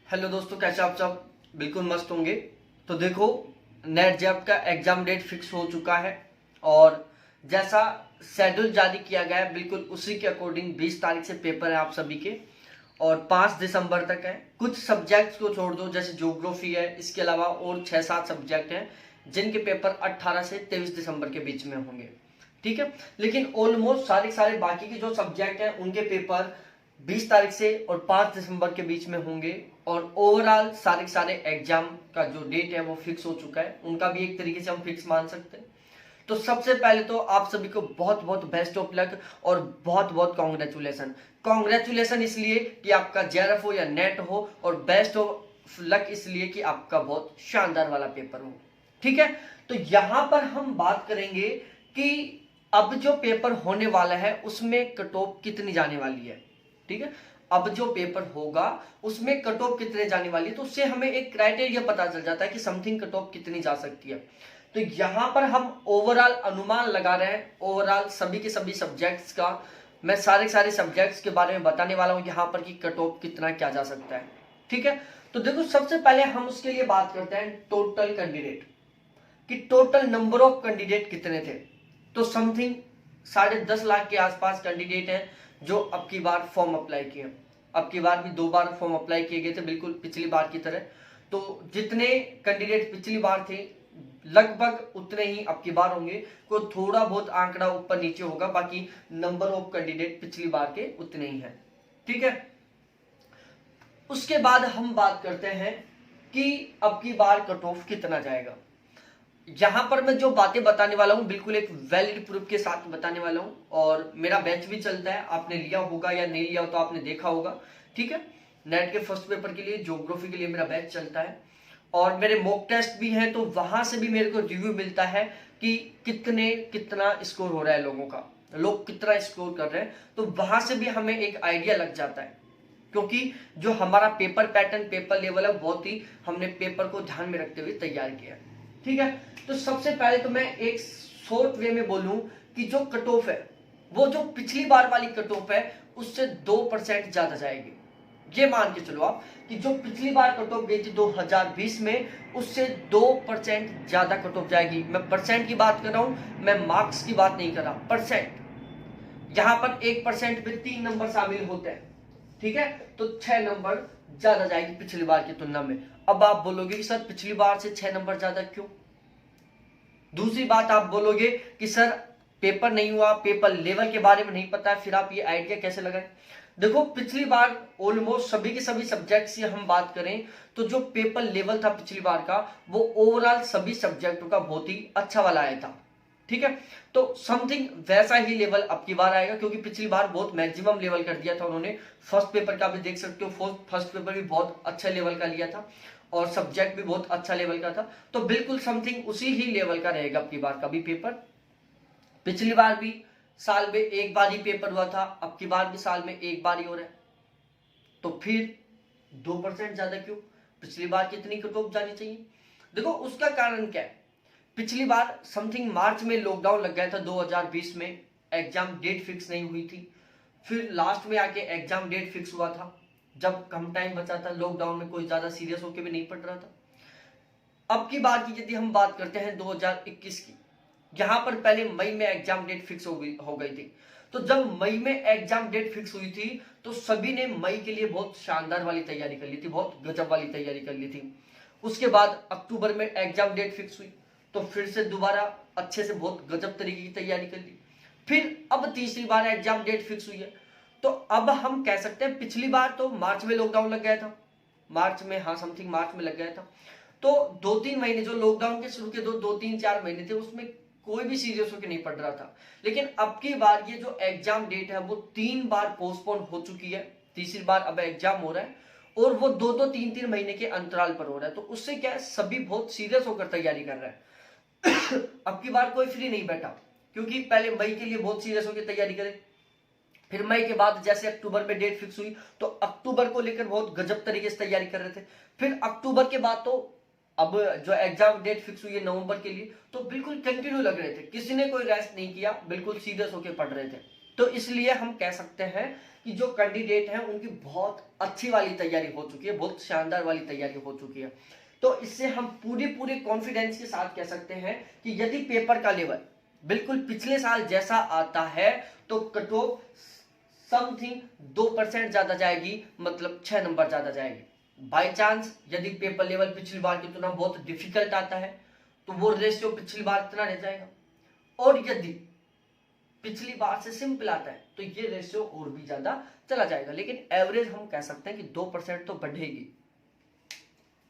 Hello दोस्तों, कैसे आप सब? बिल्कुल मस्त होंगे। तो देखो, नेट जैप का एग्जाम डेट फिक्स हो चुका है और जैसा शेड्यूल जारी किया गया है बिल्कुल उसी के अकॉर्डिंग 20 तारीख से पेपर है आप सभी के और 5 दिसंबर तक है। कुछ सब्जेक्ट्स को छोड़ दो, जैसे ज्योग्राफी है, इसके अलावा और 6-7 सब्जेक्ट हैं जिनके पेपर 18 से 23 दिसंबर के बीच में होंगे। ठीक है, लेकिन ऑलमोस्ट सारे सारे बाकी के जो सब्जेक्ट हैं उनके पेपर 20 तारीख से और 5 दिसंबर के बीच में होंगे और ओवरऑल सारे सारे एग्जाम का जो डेट है वो फिक्स हो चुका है। उनका भी एक तरीके से हम फिक्स मान सकते हैं। तो सबसे पहले तो आप सभी को बहुत बहुत बेस्ट ऑफ लक और बहुत बहुत कॉन्ग्रेचुलेसन। कॉन्ग्रेचुलेसन इसलिए कि आपका जेआरएफ हो या नेट हो, और बेस्ट ऑफ लक इसलिए कि आपका बहुत शानदार वाला पेपर हो। ठीक है, तो यहां पर हम बात करेंगे कि अब जो पेपर होने वाला है उसमें कट ऑफ कितनी जाने वाली है। ठीक है, अब जो पेपर होगा उसमें कट ऑफ कितने जाने वाली है, तो उससे हमें एक क्राइटेरिया पता चल जाता है कि समथिंग कट ऑफ कितनी जा सकती है। तो यहां पर हम ओवरऑल अनुमान लगा रहे हैं, ओवरऑल सभी के सभी सब्जेक्ट्स का। मैं सारे सब्जेक्ट्स के बारे में बताने वाला हूं यहां पर कि कट ऑफ कितना क्या जा सकता है। ठीक है, तो देखो सबसे पहले हम उसके लिए बात करते हैं टोटल कैंडिडेट कि टोटल नंबर ऑफ कैंडिडेट कितने थे। तो समथिंग 10.5 लाख के आसपास कैंडिडेट हैं जो अब की बार फॉर्म अप्लाई किए। अब की बार भी 2 बार फॉर्म अप्लाई किए गए थे, बिल्कुल पिछली बार की तरह। तो जितने कैंडिडेट पिछली बार थे लगभग उतने ही अब की बार होंगे। कोई थोड़ा बहुत आंकड़ा ऊपर नीचे होगा, बाकी नंबर ऑफ कैंडिडेट पिछली बार के उतने ही हैं। ठीक है, उसके बाद हम बात करते हैं कि अब की बार कट ऑफ कितना जाएगा। यहां पर मैं जो बातें बताने वाला हूं बिल्कुल एक वैलिड प्रूफ के साथ बताने वाला हूं, और मेरा बैच भी चलता है, आपने लिया होगा या नहीं लिया हो तो आपने देखा होगा। ठीक है, नेट के फर्स्ट पेपर के लिए ज्योग्राफी के लिए मेरा बैच चलता है और मेरे मॉक टेस्ट भी हैं, तो वहां से भी मेरे को रिव्यू मिलता है कि कितना स्कोर हो रहा है लोगों का, लोग कितना स्कोर कर रहे हैं। तो वहां से भी हमें एक आइडिया लग जाता है, क्योंकि जो हमारा पेपर पैटर्न, पेपर लेवल है, बहुत ही हमने पेपर को ध्यान में रखते हुए तैयार किया है। ठीक है, तो सबसे पहले तो मैं एक शॉर्ट वे में बोलूं कि जो कट ऑफ है वो जो पिछली बार वाली कट ऑफ है उससे 2% ज्यादा जाएगी। ये मान के चलो आप कि जो पिछली बार कट ऑफ गई थी 2020 में, उससे 2% ज्यादा कट ऑफ जाएगी। मैं परसेंट की बात कर रहा हूं, मैं मार्क्स की बात नहीं कर रहा, परसेंट। यहां पर 1% में 3 नंबर शामिल होते हैं। ठीक है, तो 6 नंबर ज्यादा जाएगी पिछली बार की तुलना में। अब आप बोलोगे कि सर पिछली बार से 6 नंबर ज्यादा क्यों? दूसरी बात आप बोलोगे कि सर पेपर नहीं हुआ, पेपर लेवल के बारे में नहीं पता है, फिर आप ये आइडिया कैसे लगाएं? देखो पिछली बार ऑलमोस्ट सभी के सभी सब्जेक्ट्स की हम बात करें तो जो पेपर लेवल था पिछली बार का वो ओवरऑल सभी सब्जेक्टों का बहुत ही अच्छा वाला आया था। ठीक है, तो समथिंग वैसा ही लेवल अब की बार आएगा, क्योंकि पिछली बार बहुत मैक्सिमम लेवल कर दिया था उन्होंने। फर्स्ट पेपर का भी देख सकते हो, फर्स्ट पेपर भी बहुत अच्छा लेवल का लिया था और सब्जेक्ट भी बहुत अच्छा लेवल का था। तो बिल्कुल समथिंग उसी ही लेवल का रहेगा अब की बार का भी पेपर। पिछली बार भी साल में एक बार ही पेपर हुआ था, अब की बार भी साल में एक बार ही हो रहा है, तो फिर 2% ज्यादा क्यों? पिछली बार कितनी कट ऑफ जानी चाहिए? देखो उसका कारण क्या है। पिछली बार समथिंग मार्च में लॉकडाउन लग गया था 2020 में, एग्जाम डेट फिक्स नहीं हुई थी। फिर लास्ट में आके एग्जाम डेट फिक्स हुआ था, जब कम टाइम बचा था, लॉकडाउन में कोई ज्यादा सीरियस होकर भी नहीं पड़ रहा था। अब की बार की यदि हम बात करते हैं 2021 की, यहां पर पहले मई में एग्जाम डेट फिक्स हो गई थी। तो जब मई में एग्जाम डेट फिक्स हुई थी तो सभी ने मई के लिए बहुत शानदार वाली तैयारी कर ली थी, बहुत गजब वाली तैयारी कर ली थी। उसके बाद अक्टूबर में एग्जाम डेट फिक्स हुई तो फिर से दोबारा अच्छे से बहुत गजब तरीके की तैयारी कर ली। फिर अब तीसरी बार एग्जाम डेट फिक्स हुई है। तो अब हम कह सकते हैं पिछली बार तो मार्च में लॉकडाउन लग गया था, मार्च में, हाँ समथिंग मार्च में लग गया था। तो 2-3 महीने जो लॉकडाउन के शुरू के 2-3-4 महीने थे उसमें कोई भी सीरियस होकर नहीं पड़ रहा था। लेकिन अब की बार ये जो एग्जाम डेट है वो 3 बार पोस्टपोन हो चुकी है, तीसरी बार अब एग्जाम हो रहा है और वो 2-2 3-3 महीने के अंतराल पर हो रहा है। तो उससे क्या है, सभी बहुत सीरियस होकर तैयारी कर रहा है। अब की बार कोई फ्री नहीं बैठा, क्योंकि पहले मई के लिए बहुत सीरियस होकर तैयारी करे, फिर मई के बाद जैसे अक्टूबर में डेट फिक्स हुई तो अक्टूबर को लेकर बहुत गजब तरीके से तैयारी कर रहे थे। फिर अक्टूबर के बाद तो अब जो एग्जाम डेट फिक्स हुई है नवंबर के लिए, तो बिल्कुल कंटिन्यू लग रहे थे, किसी ने कोई रेस्ट नहीं किया, बिल्कुल सीरियस होकर पढ़ रहे थे। तो इसलिए हम कह सकते हैं कि जो कैंडिडेट हैं उनकी बहुत अच्छी वाली तैयारी हो चुकी है, बहुत शानदार वाली तैयारी हो चुकी है। तो इससे हम पूरे कॉन्फिडेंस के साथ कह सकते हैं कि यदि पेपर का लेवल बिल्कुल पिछले साल जैसा आता है तो कट ऑफ समथिंग 2% ज्यादा जाएगी, मतलब 6 नंबर ज्यादा जाएगी। बाई चांस यदि पेपर लेवल पिछली बार की तुलना बहुत डिफिकल्ट आता है तो वो रेशियो पिछली बार इतना रह जाएगा, और यदि पिछली बार से सिंपल आता है तो ये रेशियो और भी ज्यादा चला जाएगा, लेकिन एवरेज हम कह सकते हैं कि 2% तो बढ़ेगी।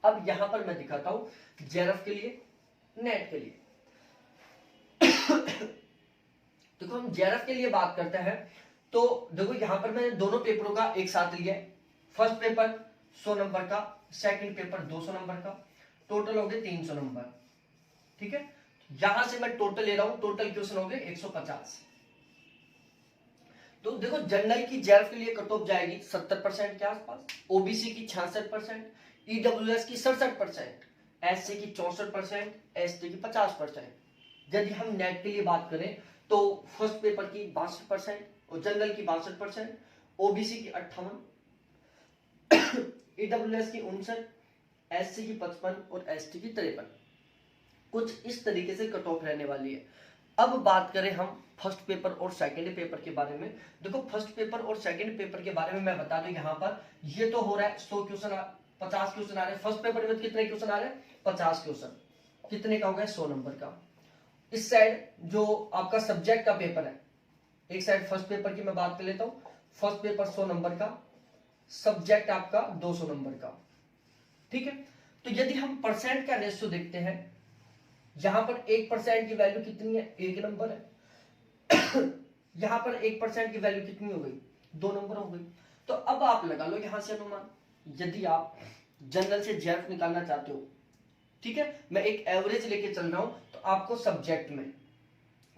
अब यहां पर मैं दिखाता हूं जेआरएफ के लिए, नेट के लिए। देखो हम जेआरएफ के लिए बात करते हैं तो देखो यहां पर मैंने दोनों पेपरों का एक साथ लिया है। फर्स्ट पेपर 100 नंबर का, सेकंड पेपर 200 नंबर का, टोटल हो गए 300 नंबर। ठीक है, यहां से मैं टोटल ले रहा हूं, टोटल क्वेश्चन हो गए 150। तो देखो जनरल की जेआरएफ के लिए कट ऑफ जाएगी 70% के आसपास, ओबीसी की 66%, ईडब्ल्यूएस की 67%, एससी की 64%, एसटी की 50%। यदि हम नेट के लिए बात करें तो फर्स्ट पेपर की 62% और जनरल की 62%, ओबीसी की 58, ईडब्ल्यूएस की 59, एससी की 55 और एसटी की 53। कुछ इस तरीके से कट ऑफ रहने वाली है। अब बात करें हम फर्स्ट पेपर और सेकंड पेपर के बारे में। देखो फर्स्ट पेपर और सेकंड पेपर के बारे में मैं बता दूं, यहाँ पर ये तो हो रहा है 100 क्वेश्चन 50 क्वेश्चन आ रहे हैं। फर्स्ट पेपर में कितने क्वेश्चन आ रहे हैं? 50 क्वेश्चन। कितने का हो गया? 100 नंबर का। इस साइड जो आपका सब्जेक्ट का पेपर है, एक साइड फर्स्ट पेपर की मैं बात कर लेता हूँ। फर्स्ट पेपर 100 नंबर का, सब्जेक्ट आपका 200 नंबर का। ठीक है, तो यदि हम परसेंट का रेशियो देखते हैं, यहां पर 1% की वैल्यू कितनी है? 1 नंबर है। यहां पर 1% की वैल्यू कितनी हो गई? 2 नंबर हो गई। तो अब आप लगा लो यहां से अनुमान, यदि आप जनरल से जेआरएफ निकालना चाहते हो, ठीक है, मैं एक एवरेज लेके चल रहा हूं, तो आपको सब्जेक्ट में,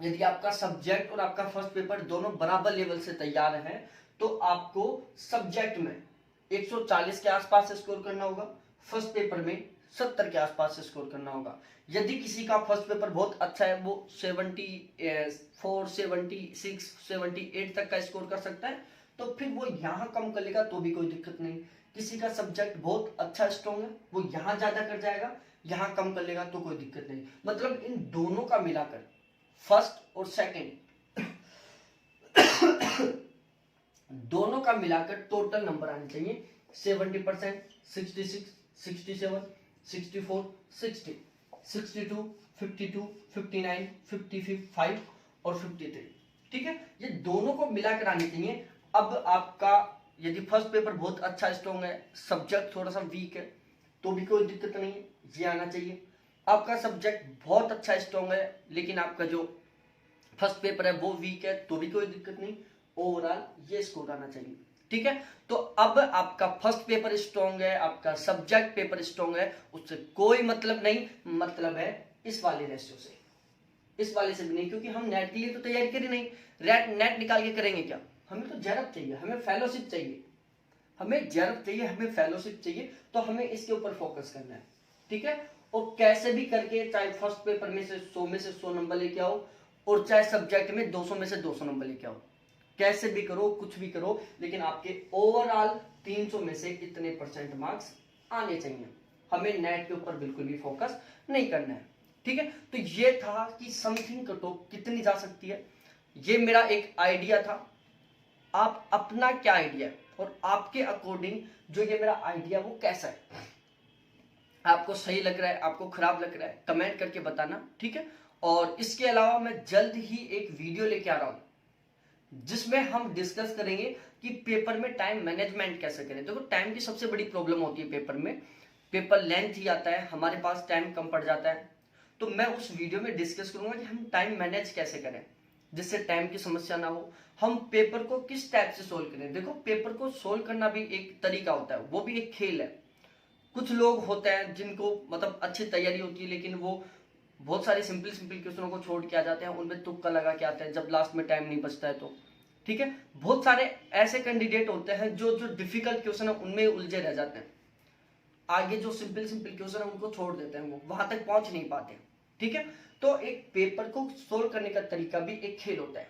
यदि आपका सब्जेक्ट और आपका फर्स्ट पेपर दोनों बराबर लेवल से तैयार है तो आपको सब्जेक्ट में 140 के आसपास स्कोर करना होगा, फर्स्ट पेपर में 70 के आसपास स्कोर करना होगा। यदि किसी का फर्स्ट पेपर बहुत अच्छा है, वो 74, 76, 78 तक का स्कोर कर सकता है, तो फिर वो यहाँ कम कर लेगा तो भी कोई दिक्कत नहीं। किसी का सब्जेक्ट बहुत अच्छा स्ट्रॉन्ग है, वो यहाँ ज्यादा कर जाएगा, यहाँ कम कर लेगा तो कोई दिक्कत नहीं। मतलब इन दोनों का मिलाकर फर्स्ट और सेकंड दोनों का मिलाकर टोटल नंबर आने चाहिए 70%, 66, 67, 64, 60, 62, 52, 59, 55 और 53। ठीक है, ये दोनों को मिलाकर आने चाहिए। अब आपका यदि फर्स्ट पेपर बहुत अच्छा स्ट्रॉन्ग है, सब्जेक्ट थोड़ा सा वीक है, तो भी कोई दिक्कत नहीं है, ये आना चाहिए। आपका सब्जेक्ट बहुत अच्छा स्ट्रॉन्ग है लेकिन आपका जो फर्स्ट पेपर है वो वीक है, तो भी कोई दिक्कत नहीं, ओवरऑल ये स्कोर आना चाहिए। ठीक है, तो अब आपका फर्स्ट पेपर स्ट्रॉन्ग है, आपका सब्जेक्ट पेपर स्ट्रॉन्ग है, उससे कोई मतलब नहीं, मतलब है इस वाले रेशियो से, इस वाले से भी नहीं, क्योंकि हम नेट के लिए तो तैयारी करी नहीं। नेट निकाल के करेंगे क्या? हमें तो जेआरएफ चाहिए, हमें फेलोशिप चाहिए, हमें जेआरएफ चाहिए, हमें फेलोशिप चाहिए, तो हमें इसके ऊपर फोकस करना है। ठीक है, और कैसे भी करके चाहे फर्स्ट पेपर में से 100 में से 100 नंबर लेके आओ और चाहे सब्जेक्ट में 200 में से 200 नंबर लेके आओ, कैसे भी करो, कुछ भी करो, लेकिन आपके ओवरऑल 300 में से इतने परसेंट मार्क्स आने चाहिए। हमें नेट के ऊपर बिल्कुल भी फोकस नहीं करना है। ठीक है, तो ये था कि समथिंग कट ऑफ कितनी जा सकती है, ये मेरा एक आइडिया था। आप अपना क्या आइडिया है और आपके अकॉर्डिंग जो ये मेरा आइडिया वो कैसा है, आपको सही लग रहा है, आपको खराब लग रहा है, कमेंट करके बताना। ठीक है, और इसके अलावा मैं जल्द ही एक वीडियो लेके आ रहा हूं जिसमें हम डिस्कस करेंगे कि पेपर में टाइम मैनेजमेंट कैसे करें। देखो टाइम की सबसे बड़ी प्रॉब्लम होती है पेपर में, पेपर लेंथ ही आता है, हमारे पास टाइम कम पड़ जाता है। तो मैं उस वीडियो में डिस्कस करूंगा कि हम टाइम मैनेज कैसे करें जिससे टाइम की समस्या ना हो, हम पेपर को किस टाइप से सोल्व करें। देखो पेपर को सोल्व करना भी एक तरीका होता है, वो भी एक खेल है। कुछ लोग होते हैं जिनको मतलब अच्छी तैयारी होती है लेकिन वो बहुत सारे सिंपल क्वेश्चनों को छोड़ के आ जाते हैं, उनमें तुक्का लगा के आते हैं जब लास्ट में टाइम नहीं बचता है तो। ठीक है, बहुत सारे ऐसे कैंडिडेट होते हैं जो डिफिकल्ट क्वेश्चन है उनमें उलझे रह जाते हैं, आगे जो सिंपल क्वेश्चन है उनको छोड़ देते हैं, वो वहां तक पहुंच नहीं पाते। ठीक है, तो एक पेपर को सोल्व करने का तरीका भी एक खेल होता है।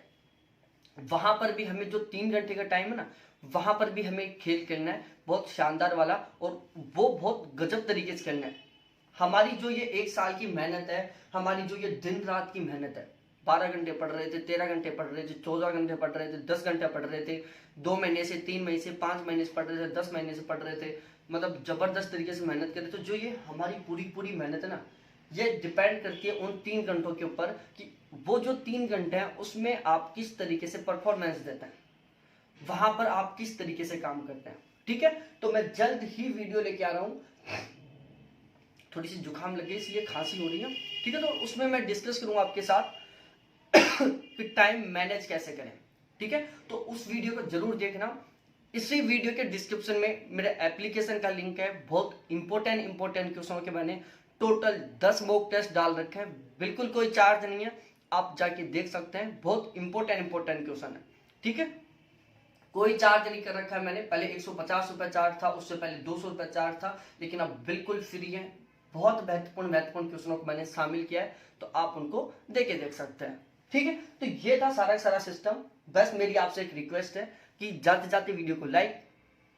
वहां पर भी हमें जो 3 घंटे का टाइम है ना, वहां पर भी हमें खेल खेलना है बहुत शानदार वाला, और वो बहुत गजब तरीके से खेलना है। हमारी जो ये 1 साल की मेहनत है, हमारी जो ये दिन रात की मेहनत है, 12 घंटे पढ़ रहे थे, 13 घंटे पढ़ रहे थे, 14 घंटे पढ़ रहे थे, 10 घंटे पढ़ रहे थे, 2 महीने से, 3 महीने से, 5 महीने से पढ़ रहे थे, 10 महीने से पढ़ रहे थे, मतलब जबरदस्त तरीके से मेहनत कर रहे थे। तो जो ये हमारी पूरी पूरी मेहनत है ना, ये डिपेंड करती है उन 3 घंटों के ऊपर कि वो जो 3 घंटे हैं उसमें आप किस तरीके से परफॉर्मेंस देते हैं, वहां पर आप किस तरीके से काम करते हैं। ठीक है, तो मैं जल्द ही वीडियो लेके आ रहा हूं, थोड़ी सी जुकाम लगी इसलिए खांसी हो रही है। ठीक है, तो उसमें मैं डिस्कस करूंगा आपके साथ कि टाइम मैनेज कैसे करें। ठीक है, तो उस वीडियो को जरूर देखना। इसी वीडियो के डिस्क्रिप्शन में मेरे एप्लीकेशन का लिंक है, बहुत इंपॉर्टेंट क्वेश्चनों के मैंने टोटल 10 मॉक टेस्ट डाल रखे हैं, बिल्कुल कोई चार्ज नहीं है, आप जाके देख सकते हैं, बहुत इंपॉर्टेंट क्वेश्चन है। ठीक है, कोई चार्ज नहीं कर रखा है मैंने, पहले 150 रुपए चार्ज था, उससे पहले 200 रुपए चार्ज था, लेकिन अब बिल्कुल फ्री है। बहुत महत्वपूर्ण क्वेश्चनों को मैंने शामिल किया है, तो आप उनको देख सकते हैं। ठीक है, तो ये था सारा सिस्टम। बस मेरी आपसे एक रिक्वेस्ट है कि जाते जाते वीडियो को लाइक,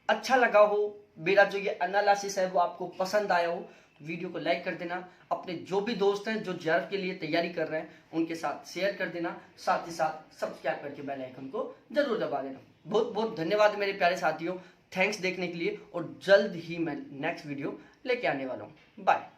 अच्छा लगा हो, मेरा जो ये एनालिसिस है वो आपको पसंद आया हो, वीडियो को लाइक कर देना। अपने जो भी दोस्त हैं जो जेआरएफ के लिए तैयारी कर रहे हैं उनके साथ शेयर कर देना, साथ ही साथ सब्सक्राइब करके बेल आइकन को जरूर दबा देना। बहुत बहुत धन्यवाद मेरे प्यारे साथियों, थैंक्स देखने के लिए, और जल्द ही मैं नेक्स्ट वीडियो लेके आने वाला हूँ। बाय।